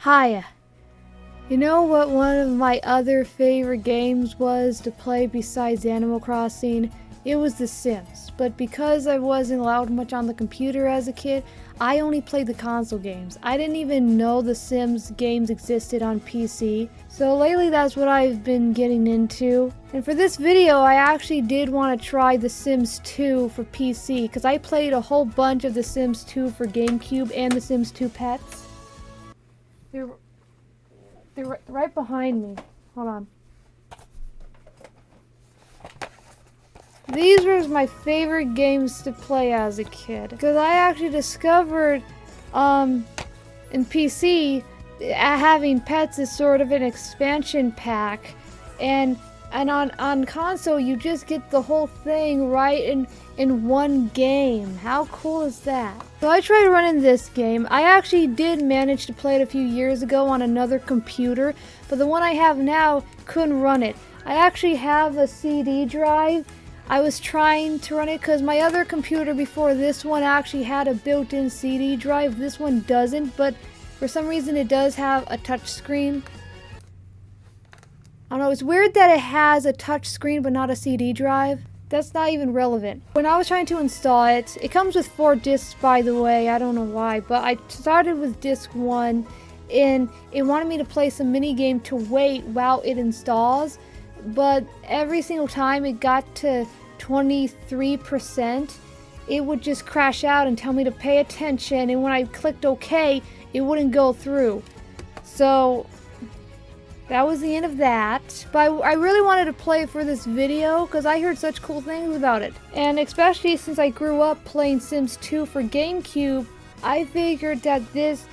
Hiya. You know what one of my other favorite games was to play besides Animal Crossing? It was The Sims. But because I wasn't allowed much on the computer as a kid, I only played the console games. I didn't even know The Sims games existed on PC. So lately that's what I've been getting into. And for this video, I actually did want to try The Sims 2 for PC because I played a whole bunch of The Sims 2 for GameCube and The Sims 2 Pets. They're right behind me. Hold on. These were my favorite games to play as a kid. Because I actually discovered in PC having pets is sort of an expansion pack. And on console you just get the whole thing right in one game. How cool is that? So I tried running this game. I actually did manage to play it a few years ago on another computer, but the one I have now couldn't run it. I actually have a CD drive. I was trying to run it because my other computer before this one actually had a built-in CD drive. This one doesn't, but for some reason it does have a touch screen. I don't know, it's weird that it has a touch screen but not a CD drive. That's not even relevant. When I was trying to install it, it comes with 4 discs by the way, I don't know why, but I started with disc 1 and it wanted me to play some mini game to wait while it installs, but every single time it got to 23%, it would just crash out and tell me to pay attention, and when I clicked OK, it wouldn't go through. So that was the end of that, but I really wanted to play it for this video because I heard such cool things about it. And especially since I grew up playing Sims 2 for GameCube, I figured that this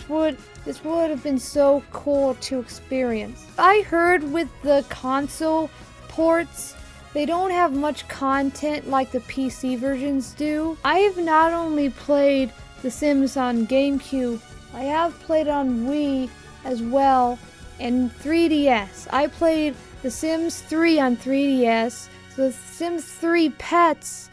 would have been so cool to experience. I heard with the console ports, they don't have much content like the PC versions do. I have not only played The Sims on GameCube, I have played on Wii as well. And 3DS. I played The Sims 3 on 3DS, The Sims 3 Pets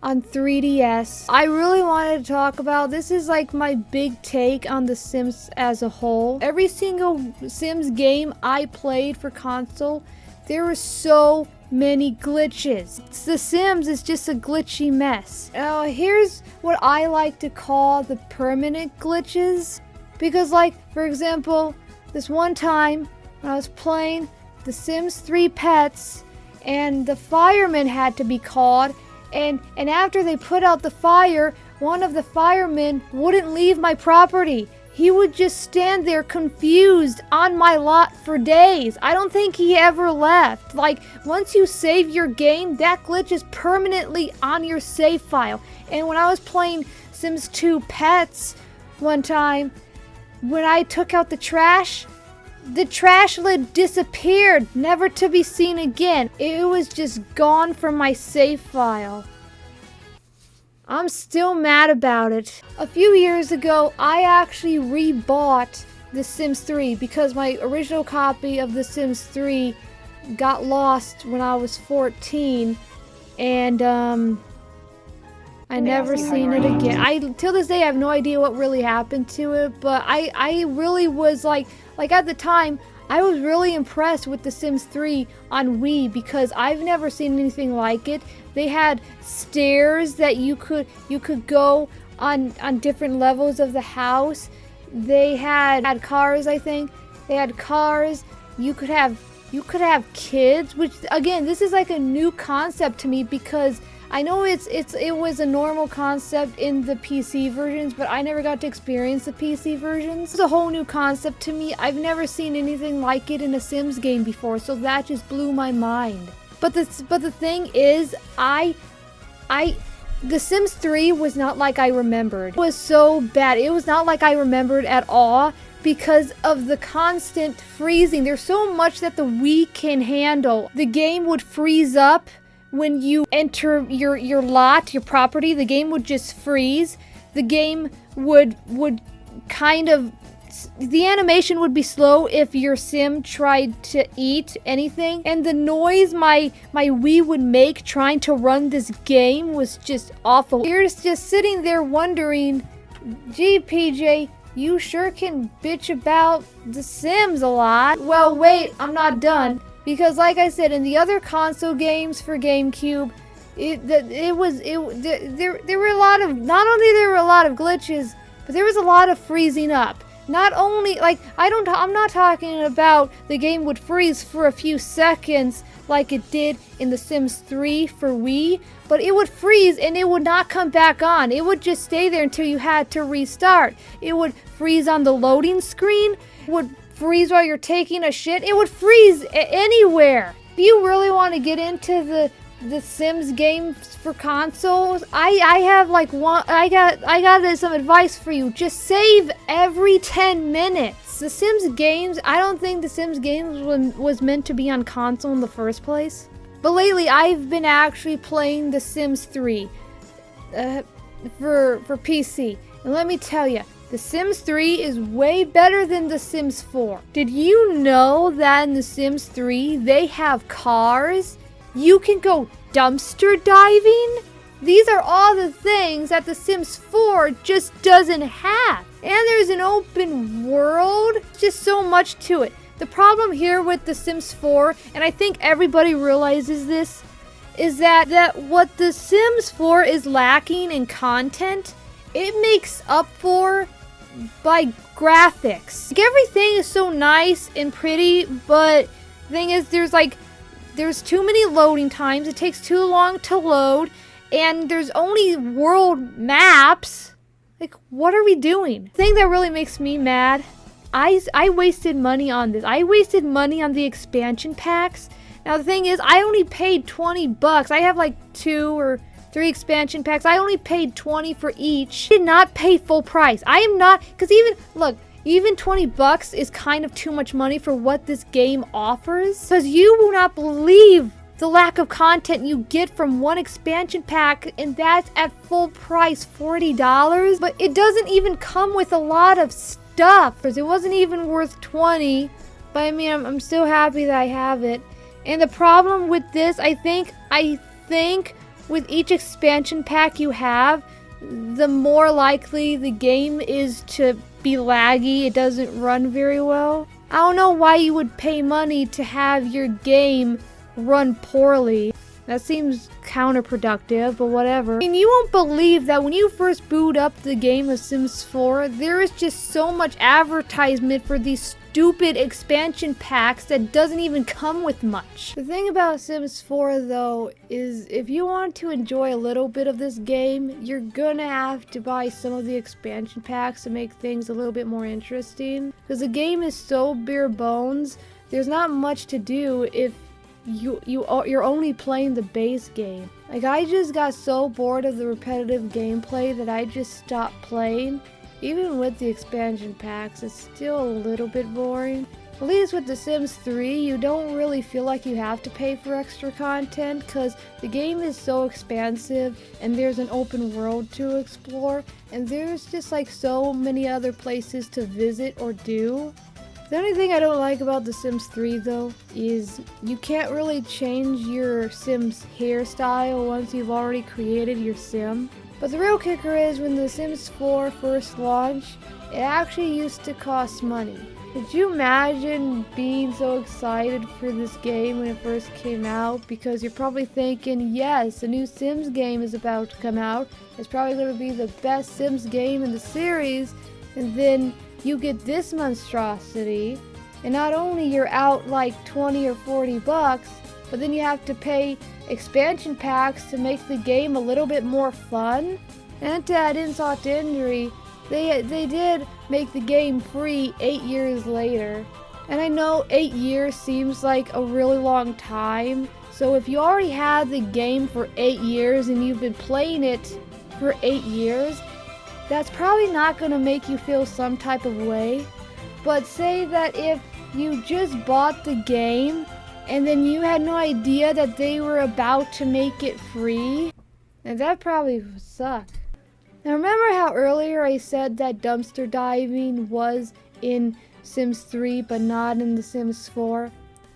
on 3DS. I really wanted to talk about, this is like my big take on The Sims as a whole. Every single Sims game I played for console, there were so many glitches. The Sims is just a glitchy mess. Now here's what I like to call the permanent glitches. Because like, for example, this one time when I was playing The Sims 3 Pets and the firemen had to be called, and after they put out the fire, one of the firemen wouldn't leave my property. He would just stand there confused on my lot for days. I don't think he ever left. Like, once you save your game, that glitch is permanently on your save file. And when I was playing Sims 2 Pets one time, when I took out the trash lid disappeared, never to be seen again. It was just gone from my save file. I'm still mad about it. A few years ago, I actually rebought The Sims 3 because my original copy of The Sims 3 got lost when I was 14, and I never seen it again. Till this day I have no idea what really happened to it, but I really was like at the time I was really impressed with The Sims 3 on Wii because I've never seen anything like it. They had stairs that you could go on different levels of the house. They had cars, I think. They had cars. You could have kids, which again, this is like a new concept to me because I know it was a normal concept in the PC versions, but I never got to experience the PC versions. It's a whole new concept to me. I've never seen anything like it in a Sims game before, so that just blew my mind. But the thing is, The Sims 3 was not like I remembered. It was so bad. It was not like I remembered at all because of the constant freezing. There's so much that the Wii can handle. The game would freeze up when you enter your lot, your property. The game would just freeze. The game would kind of, the animation would be slow if your sim tried to eat anything, and the noise my Wii would make trying to run this game was just awful. You're just sitting there wondering, gee PJ, you sure can bitch about The Sims a lot. Well, wait, I'm not done. Because like I said, in the other console games for GameCube, there were a lot of, not only there were a lot of glitches, but there was a lot of freezing up. Not only, like, I'm not talking about the game would freeze for a few seconds like it did in The Sims 3 for Wii, but it would freeze and it would not come back on. It would just stay there until you had to restart. It would freeze on the loading screen, would freeze while you're taking a shit. It would freeze anywhere. If you really want to get into the Sims games for consoles, I have like one, I got some advice for you. Just save every 10 minutes. The Sims games, I don't think the Sims games was meant to be on console in the first place. But lately I've been actually playing The Sims 3 for PC. And let me tell you, The Sims 3 is way better than The Sims 4. Did you know that in The Sims 3 they have cars? You can go dumpster diving? These are all the things that The Sims 4 just doesn't have. And there's an open world, just so much to it. The problem here with The Sims 4, and I think everybody realizes this, is that what The Sims 4 is lacking in content, it makes up for by graphics. Like, everything is so nice and pretty, but the thing is there's too many loading times, it takes too long to load, and there's only world maps. Like, what are we doing? The thing that really makes me mad, I wasted money on this. I wasted money on the expansion packs. Now the thing is, I only paid $20. I have like 2 or 3 expansion packs. I only paid $20 for each. I did not pay full price. I am not, because even $20 is kind of too much money for what this game offers. Because you will not believe the lack of content you get from one expansion pack, and that's at full price, $40. But it doesn't even come with a lot of stuff. It wasn't even worth $20. But I mean, I'm still happy that I have it. And the problem with this, I think with each expansion pack you have, the more likely the game is to be laggy. It doesn't run very well. I don't know why you would pay money to have your game run poorly. That seems counterproductive, but whatever. I mean, you won't believe that when you first boot up the game of Sims 4, there is just so much advertisement for these stupid expansion packs that doesn't even come with much. The thing about Sims 4 though is if you want to enjoy a little bit of this game, you're gonna have to buy some of the expansion packs to make things a little bit more interesting. Because the game is so bare bones, there's not much to do if you're only playing the base game. Like, I just got so bored of the repetitive gameplay that I just stopped playing. Even with the expansion packs, it's still a little bit boring. At least with The Sims 3, you don't really feel like you have to pay for extra content because the game is so expansive and there's an open world to explore and there's just like so many other places to visit or do. The only thing I don't like about The Sims 3 though is you can't really change your Sim's hairstyle once you've already created your Sim. But the real kicker is when The Sims 4 first launched, it actually used to cost money. Could you imagine being so excited for this game when it first came out? Because you're probably thinking, yes, a new Sims game is about to come out. It's probably going to be the best Sims game in the series. And then you get this monstrosity. And not only you're out like 20 or 40 bucks, but then you have to pay expansion packs to make the game a little bit more fun. And to add insult to injury, they did make the game free 8 years later. And I know 8 years seems like a really long time, so if you already had the game for 8 years and you've been playing it for 8 years, that's probably not going to make you feel some type of way. But say that if you just bought the game and then you had no idea that they were about to make it free, and that probably would suck. Now remember how earlier I said that dumpster diving was in Sims 3 but not in The Sims 4?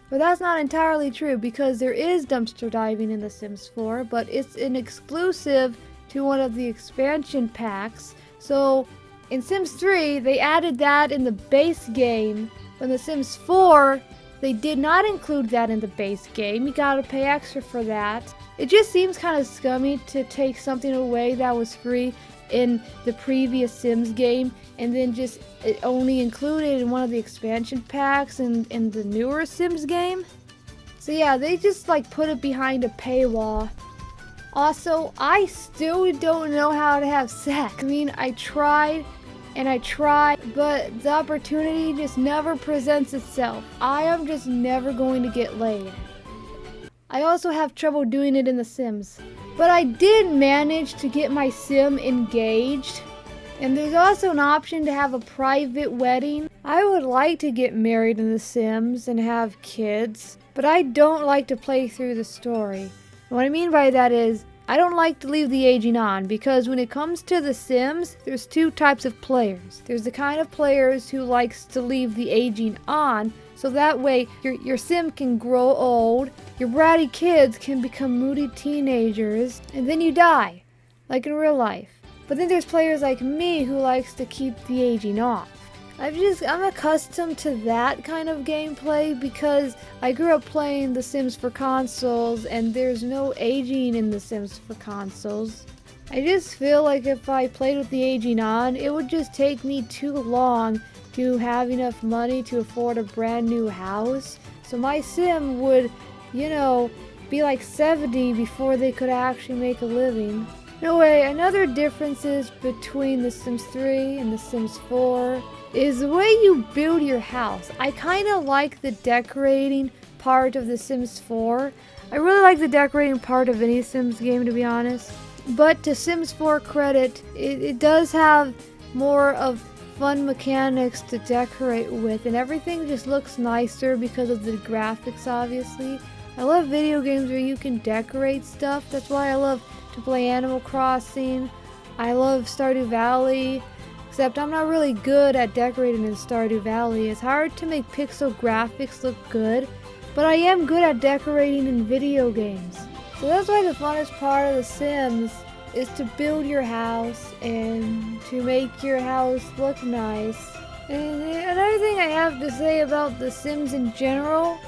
But that's not entirely true because there is dumpster diving in The Sims 4, but it's an exclusive to one of the expansion packs. So in Sims 3, they added that in the base game. But in The Sims 4, they did not include that in the base game. You gotta pay extra for that. It just seems kind of scummy to take something away that was free in the previous Sims game and then just only include it in one of the expansion packs in the newer Sims game. So yeah, they just like put it behind a paywall. Also, I still don't know how to have sex. I mean, I tried and I tried, but the opportunity just never presents itself. I am just never going to get laid. I also have trouble doing it in The Sims. But I did manage to get my sim engaged. And there's also an option to have a private wedding. I would like to get married in The Sims and have kids, but I don't like to play through the story. What I mean by that is, I don't like to leave the aging on, because when it comes to The Sims, there's two types of players. There's the kind of players who likes to leave the aging on, so that way your sim can grow old, your bratty kids can become moody teenagers, and then you die, like in real life. But then there's players like me who likes to keep the aging off. I'm accustomed to that kind of gameplay because I grew up playing The Sims for consoles and there's no aging in The Sims for consoles. I just feel like if I played with the aging on, it would just take me too long to have enough money to afford a brand new house. So my sim would, be like 70 before they could actually make a living. Anyway, another differences between The Sims 3 and The Sims 4 is the way you build your house. I kind of like the decorating part of The Sims 4. I really like the decorating part of any Sims game, to be honest. But to Sims 4 credit, it does have more of fun mechanics to decorate with, and everything just looks nicer because of the graphics, obviously. I love video games where you can decorate stuff. That's why I love to play Animal Crossing. I love Stardew Valley, except I'm not really good at decorating in Stardew Valley. It's hard to make pixel graphics look good, but I am good at decorating in video games. So that's why the funnest part of The Sims is to build your house and to make your house look nice. And another thing I have to say about The Sims in general,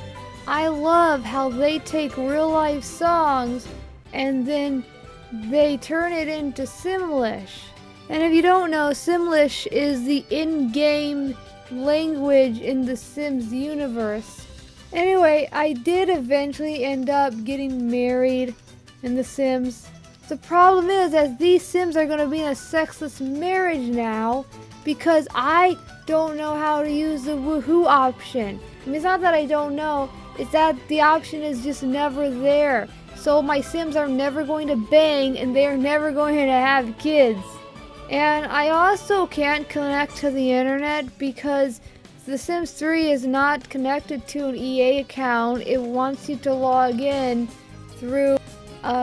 I love how they take real life songs and then they turn it into Simlish. And if you don't know, Simlish is the in-game language in the Sims universe. Anyway, I did eventually end up getting married in The Sims. The problem is that these Sims are going to be in a sexless marriage now because I don't know how to use the woohoo option. I mean, it's not that I don't know, it's that the option is just never there. So my Sims are never going to bang and they're never going to have kids. And I also can't connect to the internet because The Sims 3 is not connected to an EA account. It wants you to log in through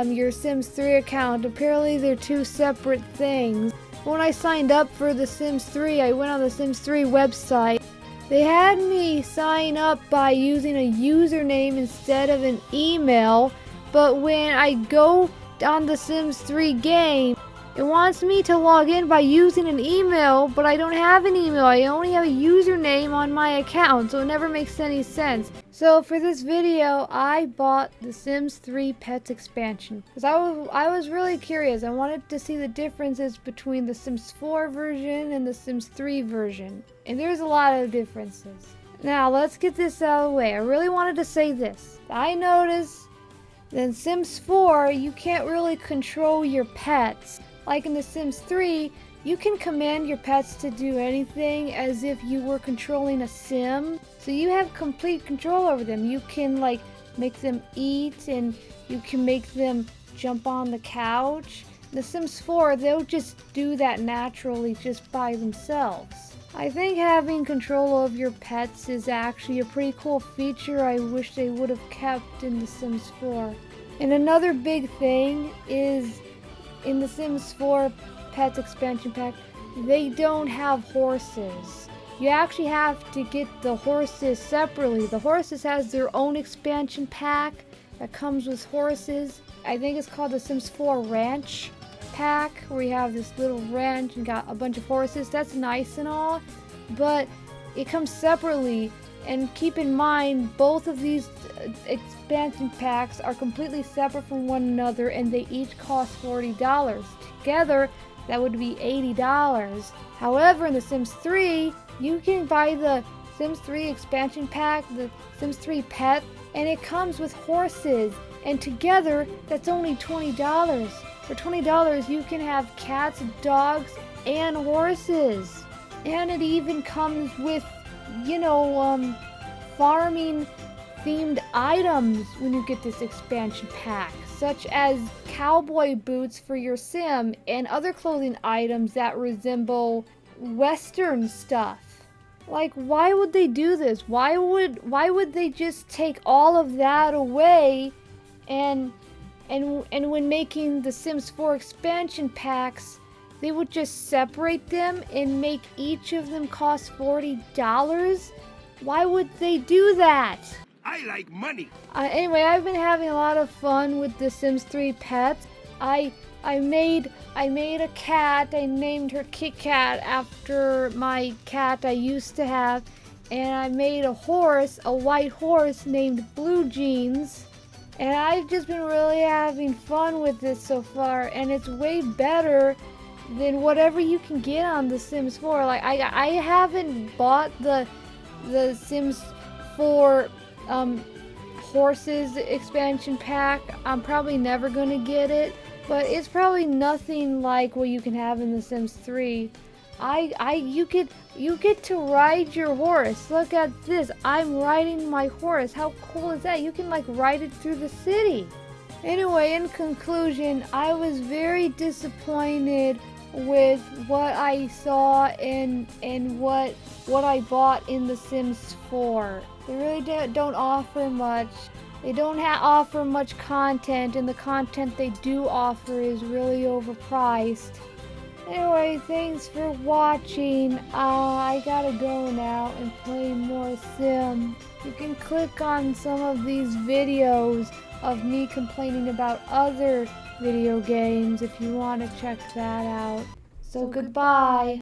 your Sims 3 account. Apparently they're two separate things. When I signed up for The Sims 3, I went on the Sims 3 website. They had me sign up by using a username instead of an email. But when I go on the Sims 3 game, it wants me to log in by using an email, but I don't have an email. I only have a username on my account, so it never makes any sense. So for this video, I bought the Sims 3 Pets expansion because I was really curious. I wanted to see the differences between the Sims 4 version and the Sims 3 version. And there's a lot of differences. Now, let's get this out of the way. I really wanted to say this. I noticed in Sims 4, you can't really control your pets. Like in The Sims 3, you can command your pets to do anything as if you were controlling a sim. So you have complete control over them. You can make them eat and you can make them jump on the couch. In The Sims 4, they'll just do that naturally just by themselves. I think having control of your pets is actually a pretty cool feature I wish they would have kept in The Sims 4. And another big thing is in The Sims 4 Pets expansion pack, they don't have horses. You actually have to get the horses separately. The horses has their own expansion pack that comes with horses. I think it's called The Sims 4 Ranch. pack where you have this little ranch and got a bunch of horses. That's nice and all, but it comes separately. And keep in mind, both of these expansion packs are completely separate from one another, and they each cost $40. Together, that would be $80. However, in The Sims 3, you can buy the Sims 3 expansion pack, the Sims 3 Pet, and it comes with horses. And together, that's only $20. For $20, you can have cats, dogs, and horses. And it even comes with, farming themed items when you get this expansion pack, such as cowboy boots for your sim and other clothing items that resemble Western stuff. Like, why would they do this? Why would they just take all of that away and when making the Sims 4 expansion packs, they would just separate them and make each of them cost $40? Why would they do that? I like money. Anyway, I've been having a lot of fun with the Sims 3 Pets. I made a cat. I named her Kit Kat after my cat I used to have. And I made a horse, a white horse named Blue Jeans. And I've just been really having fun with this so far. And it's way better than whatever you can get on The Sims 4. Like, I haven't bought the Sims 4 horses expansion pack. I'm probably never gonna get it, but it's probably nothing like what you can have in The Sims 3. You get to ride your horse. Look at this. I'm riding my horse. How cool is that? You can like ride it through the city. Anyway, in conclusion, I was very disappointed with what I saw and what I bought in The Sims 4. They really don't offer much. They don't offer much content, and the content they do offer is really overpriced. Anyway, thanks for watching. I gotta go now and play more Sim. You can click on some of these videos of me complaining about other video games if you want to check that out. So goodbye.